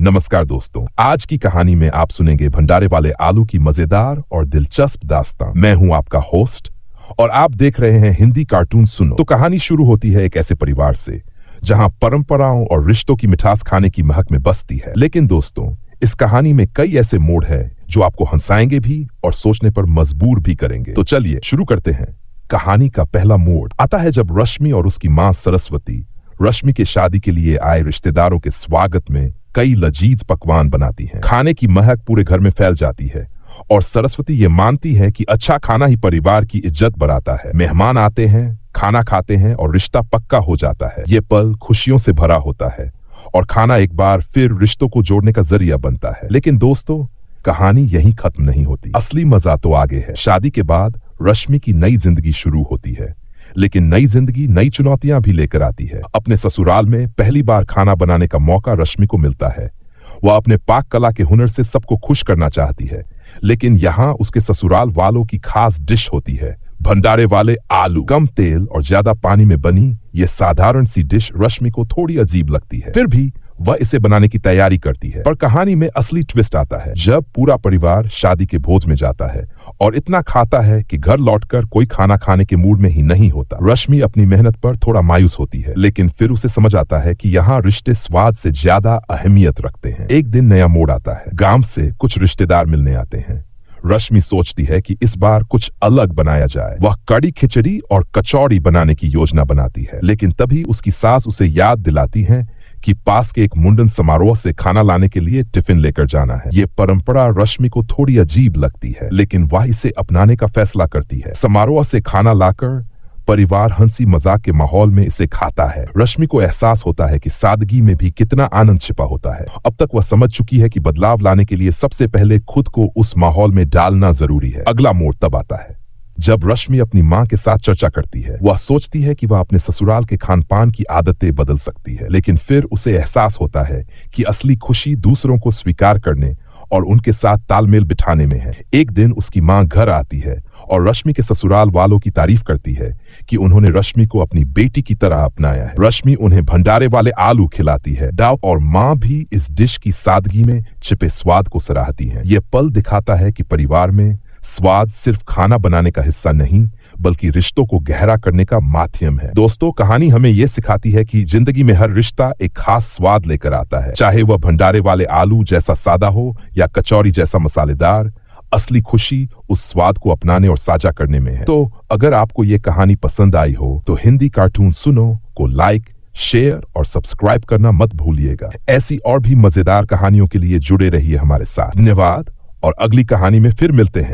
नमस्कार दोस्तों, आज की कहानी में आप सुनेंगे भंडारे वाले आलू की मजेदार और दिलचस्प दास्तां। मैं हूं आपका होस्ट और आप देख रहे हैं हिंदी कार्टून सुनो। तो कहानी शुरू होती है एक ऐसे परिवार से जहां परंपराओं और रिश्तों की मिठास खाने की महक में बसती है। लेकिन दोस्तों, इस कहानी में कई ऐसे मोड़ हैं जो आपको हंसाएंगे भी और सोचने पर मजबूर भी करेंगे। तो चलिए शुरू करते हैं। कहानी का पहला मोड़ आता है जब रश्मि और उसकी मां सरस्वती रश्मि के शादी के लिए आए रिश्तेदारों के स्वागत में कई लजीज पकवान बनाती हैं। खाने की महक पूरे घर में फैल जाती है और सरस्वती ये मानती है कि अच्छा खाना ही परिवार की इज्जत बढ़ाता है। मेहमान आते हैं, खाना खाते हैं और रिश्ता पक्का हो जाता है। ये पल खुशियों से भरा होता है और खाना एक बार फिर रिश्तों को जोड़ने का जरिया बनता है। लेकिन दोस्तों, कहानी यहीं खत्म नहीं होती। असली मजा तो आगे है। शादी के बाद रश्मि की नई जिंदगी शुरू होती है, लेकिन नई जिंदगी नई चुनौतियां भी लेकर आती है। अपने ससुराल में पहली बार खाना बनाने का मौका रश्मि को मिलता है। वह अपने पाक कला के हुनर से सबको खुश करना चाहती है, लेकिन यहाँ उसके ससुराल वालों की खास डिश होती है भंडारे वाले आलू। कम तेल और ज्यादा पानी में बनी ये साधारण सी डिश रश्मि को थोड़ी अजीब लगती है, फिर भी वह इसे बनाने की तैयारी करती है। पर कहानी में असली ट्विस्ट आता है जब पूरा परिवार शादी के भोज में जाता है और इतना खाता है कि घर लौटकर कोई खाना खाने के मूड में ही नहीं होता। रश्मि अपनी मेहनत पर थोड़ा मायूस होती है, लेकिन फिर उसे समझ आता है कि यहाँ रिश्ते स्वाद से ज्यादा अहमियत रखते हैं। एक दिन नया मोड़ आता है। गांव से कुछ रिश्तेदार मिलने आते हैं। रश्मि सोचती है कि इस बार कुछ अलग बनाया जाए। वह कड़ी खिचड़ी और कचौड़ी बनाने की योजना बनाती है, लेकिन तभी उसकी सास उसे याद दिलाती है कि पास के एक मुंडन समारोह से खाना लाने के लिए टिफिन लेकर जाना है। ये परंपरा रश्मि को थोड़ी अजीब लगती है, लेकिन वह इसे अपनाने का फैसला करती है। समारोह से खाना लाकर परिवार हंसी मजाक के माहौल में इसे खाता है। रश्मि को एहसास होता है कि सादगी में भी कितना आनंद छिपा होता है। अब तक वह समझ चुकी है कि बदलाव लाने के लिए सबसे पहले खुद को उस माहौल में डालना जरूरी है। अगला मोड़ तब आता है जब रश्मि अपनी मां के साथ चर्चा करती है। वह सोचती है कि वह अपने ससुराल के खान पान की आदतें बदल सकती है, लेकिन फिर उसे एहसास होता है कि असली खुशी दूसरों को स्वीकार करने और उनके साथ तालमेल बिठाने में है। एक दिन उसकी मां घर आती है और रश्मि के ससुराल वालों की तारीफ करती है कि उन्होंने रश्मि को अपनी बेटी की तरह अपनाया है। रश्मि उन्हें भंडारे वाले आलू खिलाती है और मां भी इस डिश की सादगी में छिपे स्वाद को सराहती है। यह पल दिखाता है कि परिवार में स्वाद सिर्फ खाना बनाने का हिस्सा नहीं, बल्कि रिश्तों को गहरा करने का माध्यम है। दोस्तों, कहानी हमें यह सिखाती है कि जिंदगी में हर रिश्ता एक खास स्वाद लेकर आता है, चाहे वह भंडारे वाले आलू जैसा सादा हो या कचौरी जैसा मसालेदार। असली खुशी उस स्वाद को अपनाने और साझा करने में है। तो अगर आपको ये कहानी पसंद आई हो तो हिंदी कार्टून सुनो को लाइक, शेयर और सब्सक्राइब करना मत भूलिएगा। ऐसी और भी मजेदार कहानियों के लिए जुड़े रहिए हमारे साथ। धन्यवाद और अगली कहानी में फिर मिलते हैं।